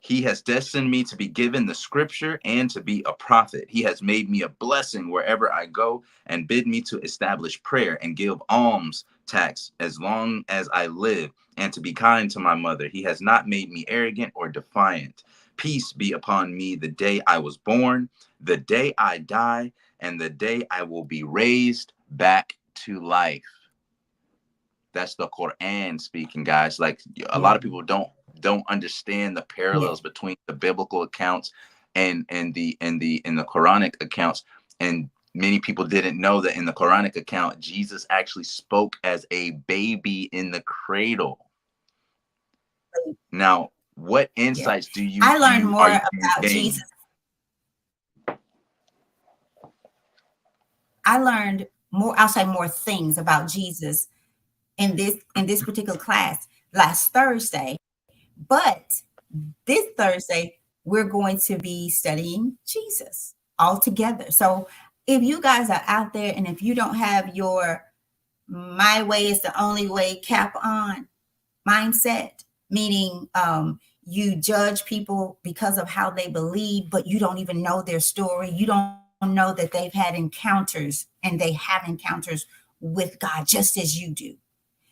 He has destined me to be given the scripture and to be a prophet. He has made me a blessing wherever I go and bid me to establish prayer and give alms tax as long as I live and to be kind to my mother. He has not made me arrogant or defiant. Peace be upon me the day I was born, the day I die, and the day I will be raised back to life. That's the Quran speaking, guys. Like a lot of people don't understand the parallels between the biblical accounts and the Quranic accounts. And Many people didn't know that in the Quranic account, Jesus actually spoke as a baby in the cradle. Now, what Yeah. insights do I learned you more are you about Jesus. gaining? I learned more, I'll say more things about Jesus in this particular class last Thursday. But this Thursday, we're going to be studying Jesus all together. So if you guys are out there and if you don't have your my way is the only way cap on mindset, meaning you judge people because of how they believe, but you don't even know their story. You don't know that they've had encounters and they have encounters with God just as you do.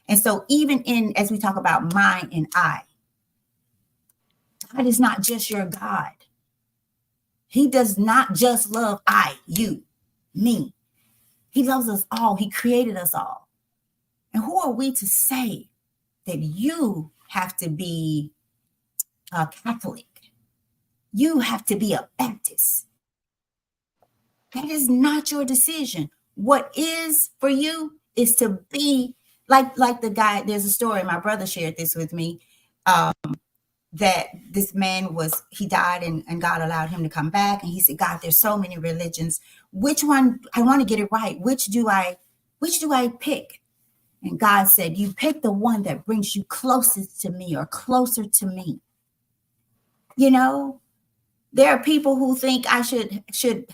And so even in, as we talk about mine and I, God is not just your God. He does not just love I, you, me. He loves us all. He created us all. And who are we to say that you have to be a Catholic? You have to be a Baptist. That is not your decision. What is for you is to be like the guy. There's a story. My brother shared this with me. That this man he died and God allowed him to come back. And he said, God, there's so many religions. Which one? I want to get it right. Which do I pick? And God said, you pick the one that brings you closest to me or closer to me. You know, there are people who think I should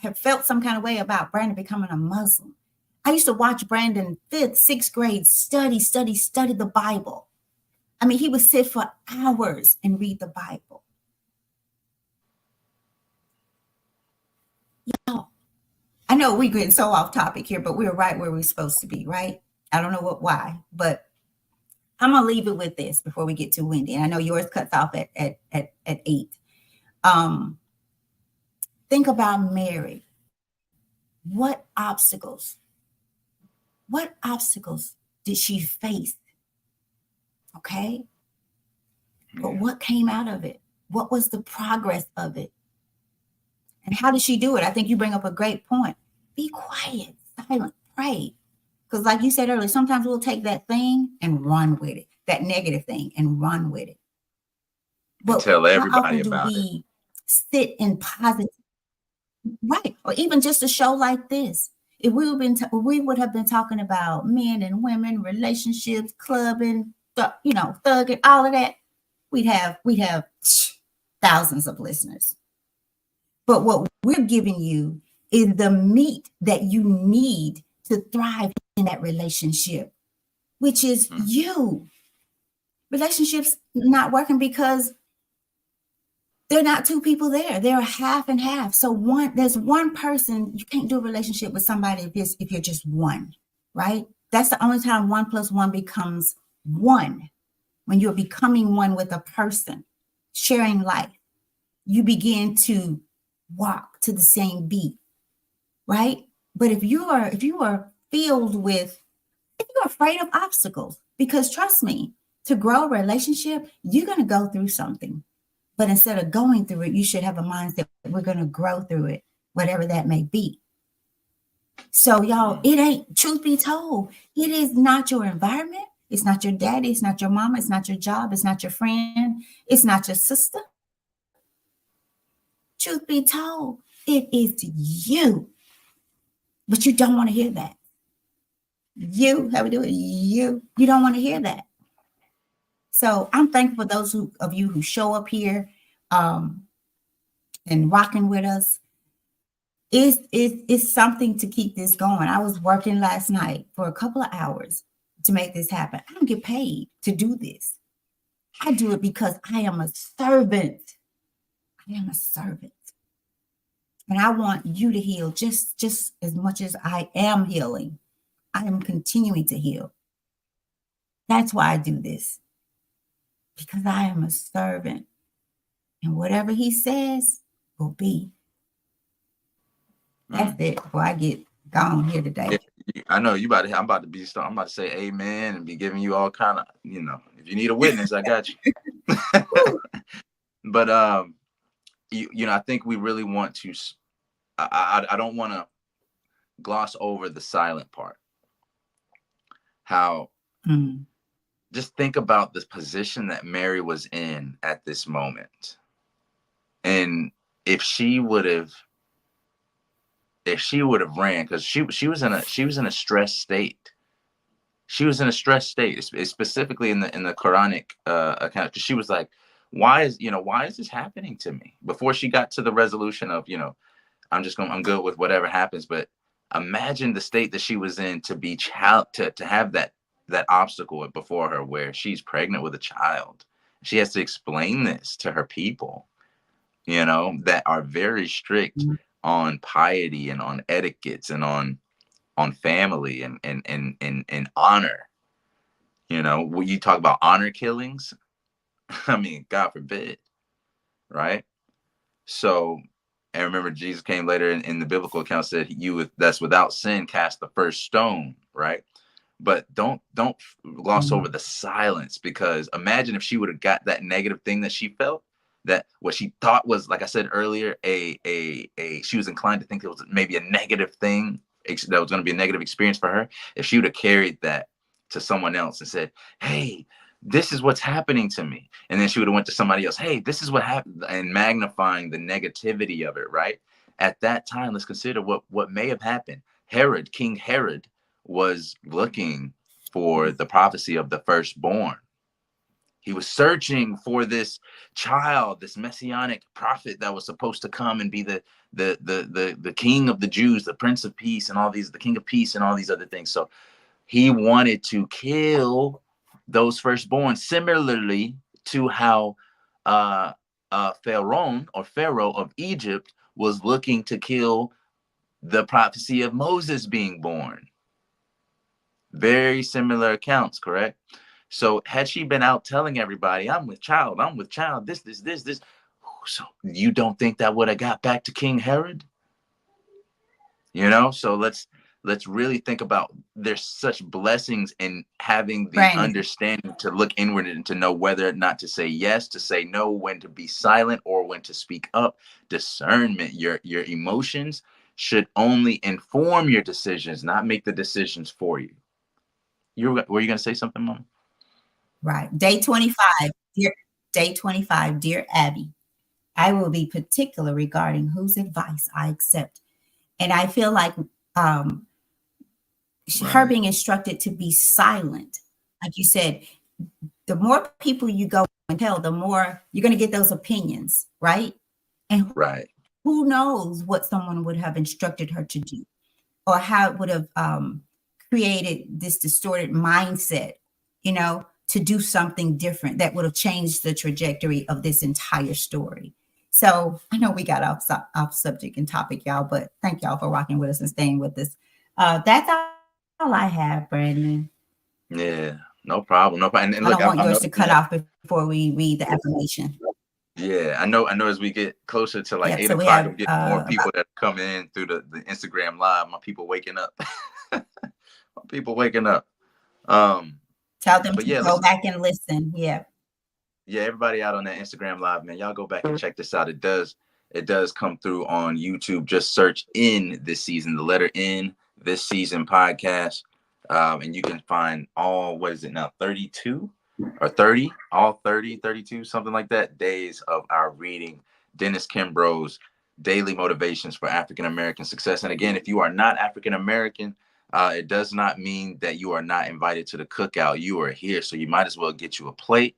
have felt some kind of way about Brandon becoming a Muslim. I used to watch Brandon 5th, 6th grade study the Bible. I mean, he would sit for hours and read the Bible. Y'all, I know we're getting so off topic here, but we're right where we're supposed to be, right? I don't know why, but I'm gonna leave it with this before we get too windy. And I know yours cuts off at 8. Think about Mary. What obstacles did she face? Okay. But what came out of it? What was the progress of it? And how did she do it? I think you bring up a great point. Be quiet, silent, pray. Because like you said earlier, sometimes we'll take that thing and run with it, that negative thing and run with it. And But tell how everybody often do about it. we sit in positive, right? Or even just a show like this. If we would have been talking about men and women, relationships, clubbing, thugging, all of that, we'd have thousands of listeners. But what we're giving you is the meat that you need to thrive in that relationship, which is you. Relationships not working because there are not two people there. There are half and half. So there's one person. You can't do a relationship with somebody if you're just one, right? That's the only time 1 + 1 becomes 1. When you're becoming one with a person, sharing life, you begin to walk to the same beat, right? But if you are filled with, if you're afraid of obstacles, because trust me, to grow a relationship, you're going to go through something. But instead of going through it, you should have a mindset that we're going to grow through it, whatever that may be. So y'all, it ain't, truth be told, it is not your environment. It's not your daddy. It's not your mama. It's not your job. It's not your friend. It's not your sister. Truth be told, it is you. But you don't want to hear that. How we do it? You don't want to hear that. So I'm thankful for those of you who show up here and rocking with us. It's something to keep this going. I was working last night for a couple of hours to make this happen. I don't get paid to do this. I do it because I am a servant. I am a servant. And I want you to heal just as much as I am healing. I am continuing to heal. That's why I do this. Because I am a servant. And whatever he says will be. That's it before I get gone here today. I know I'm about to say amen and be giving you all kind of, if you need a witness, I got you. But I think we really want to, I don't want to gloss over the silent part. How Mm. just think about the position that Mary was in at this moment. And if she would have ran, because she was in a stressed state. She was in a stressed state, specifically in the Quranic account, because she was like, why is this happening to me? Before she got to the resolution of, I'm good with whatever happens. But imagine the state that she was in to be to have that obstacle before her, where she's pregnant with a child. She has to explain this to her people, that are very strict on piety and on etiquettes and on family and honor. When you talk about honor killings, I mean, God forbid, right? So, and remember, Jesus came later in the biblical account, said, that's without sin cast the first stone, right? But don't gloss over the silence, because imagine if she would have got that negative thing that she felt, that what she thought was, like I said earlier, she was inclined to think it was maybe a negative thing, that was going to be a negative experience for her. If she would have carried that to someone else and said, hey, this is what's happening to me. And then she would have went to somebody else, hey, this is what happened, and magnifying the negativity of it, right? At that time, let's consider what may have happened. King Herod was looking for the prophecy of the firstborn. He was searching for this child, this messianic prophet that was supposed to come and be the king of the Jews, the Prince of Peace, and all these, the King of Peace, and all these other things. So he wanted to kill those firstborn, similarly to how Pharaoh of Egypt was looking to kill the prophecy of Moses being born. Very similar accounts, correct? So had she been out telling everybody, I'm with child, this, so you don't think that would have got back to King Herod? So let's really think about, there's such blessings in having the Brandon. understanding to look inward and to know whether or not to say yes, to say no, when to be silent, or when to speak up. Discernment, your emotions should only inform your decisions, not make the decisions for you. Were you going to say something, Mom? Right. Day 25, dear Abby, I will be particular regarding whose advice I accept. And I feel like her being instructed to be silent, like you said, the more people you go and tell, the more you're going to get those opinions, right? And right. Who knows what someone would have instructed her to do, or how it would have created this distorted mindset, to do something different that would have changed the trajectory of this entire story. So I know we got off subject and topic, y'all, but thank y'all for rocking with us and staying with us. That's all I have, Brandon. Yeah, no problem. No problem. And I look, don't want yours to cut off before we read the affirmation. Yeah, I know. As we get closer to like 8 So we o'clock, have I'm getting more people that come in through the Instagram live. My people waking up. My people waking up. Tell them to go back and listen. Yeah, everybody out on that Instagram live, man, y'all go back and check this out. It does come through on YouTube. Just search "In This Season," the letter "In This Season" podcast, and you can find all, what is it now, 32 or 30, all 30, 32, something like that, days of our reading Dennis Kimbro's Daily Motivations for African American Success. And again, if you are not African American, it does not mean that you are not invited to the cookout. You are here, so you might as well get you a plate.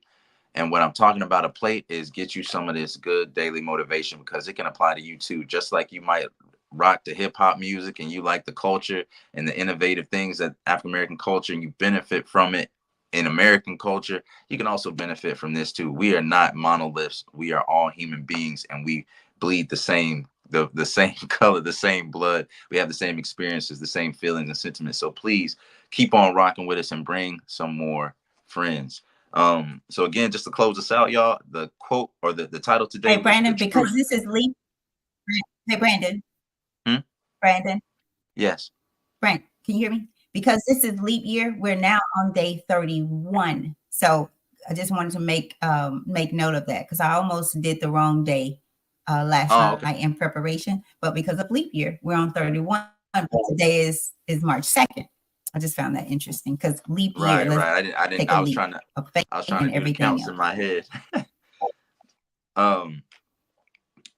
And what I'm talking about, a plate, is get you some of this good daily motivation, because it can apply to you too. Just like you might rock the hip hop music and you like the culture and the innovative things that African American culture, and you benefit from it in American culture, you can also benefit from this too. We are not monoliths. We are all human beings, and we bleed the same same color, the same blood. We have the same experiences, the same feelings and sentiments. So please keep on rocking with us and bring some more friends. So again, just to close us out, y'all, the quote, or the title today. Hey, Brandon, because this is leap. Hey, Brandon. Brandon. Yes. Brandon, can you hear me? Because this is leap year, we're now on day 31. So I just wanted to make note of that, because I almost did the wrong day last night in preparation. But because of leap year, we're on 31. today is March 2nd. I just found that interesting because leap year. Right, right. I didn't. Take a leap of faith I was trying to and do the everything counts else. in my head.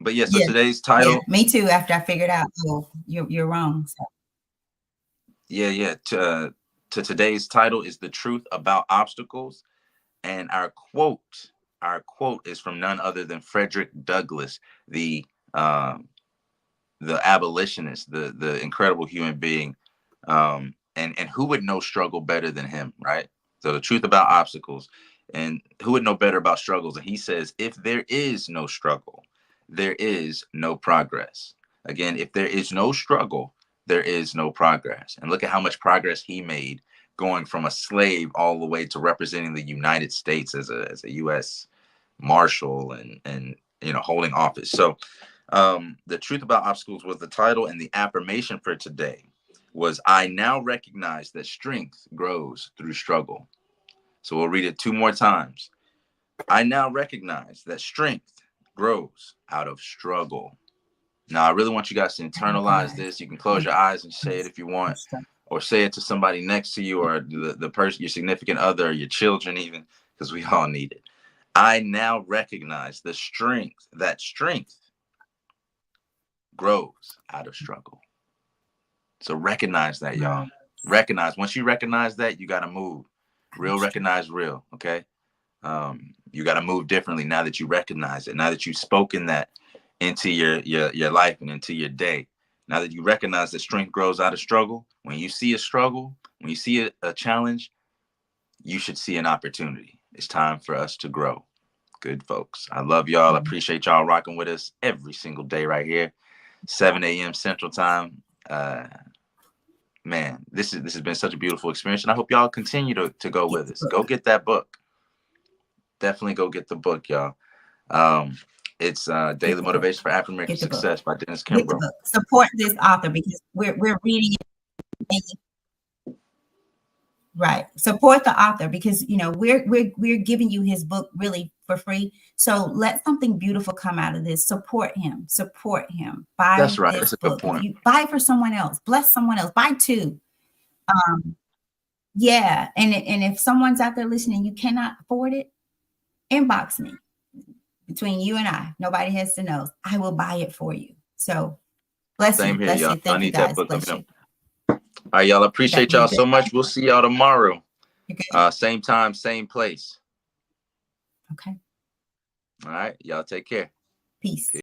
But yeah. So Yeah, today's title. yeah, me too. After I figured out, oh, you're wrong. So. Yeah. To today's title is The Truth About Obstacles, and our quote is from none other than Frederick Douglass, the abolitionist, the incredible human being, and who would know struggle better than him, right? So the truth about obstacles, and who would know better about struggles? And he says, if there is no struggle, there is no progress. Again, if there is no struggle, there is no progress. And look at how much progress he made, going from a slave all the way to representing the United States as a U.S. Marshal and holding office. So the truth about obstacles was the title, and the affirmation for today was, I now recognize that strength grows through struggle. So we'll read it 2 more times. I now recognize that strength grows out of struggle. Now, I really want you guys to internalize this. You can close your eyes and say it if you want, or say it to somebody next to you, or the person, your significant other, or your children even, because we all need it. I now recognize that strength grows out of struggle. So recognize that, y'all. Recognize. Once you recognize that, you got to move. Real recognize real, okay? You got to move differently now that you recognize it. Now that you've spoken that into your life and into your day. Now that you recognize that strength grows out of struggle, when you see a struggle, when you see a challenge, you should see an opportunity. It's time for us to grow. Good folks. I love y'all. I appreciate y'all rocking with us every single day right here. 7 a.m. Central Time. Man, this has been such a beautiful experience, and I hope y'all continue to go with us. Go get that book. Definitely go get the book, y'all. It's Daily Motivation for African American Success by Dennis Kimbro. Support this author because we're reading it. Right. Support the author because we're giving you his book really for free. So let something beautiful come out of this. Support him. Support him. Buy That's right. this That's a book. good point. If you buy for someone else, bless someone else. Buy 2. Yeah. And if someone's out there listening, you cannot afford it, inbox me. Between you and I, nobody has to know. I will buy it for you. So bless you. Same here, Bless y'all. you. Thank you guys. Bless you. All right, y'all. Appreciate y'all so much. We'll see y'all tomorrow. Same time, same place. Okay. All right. Y'all take care. Peace.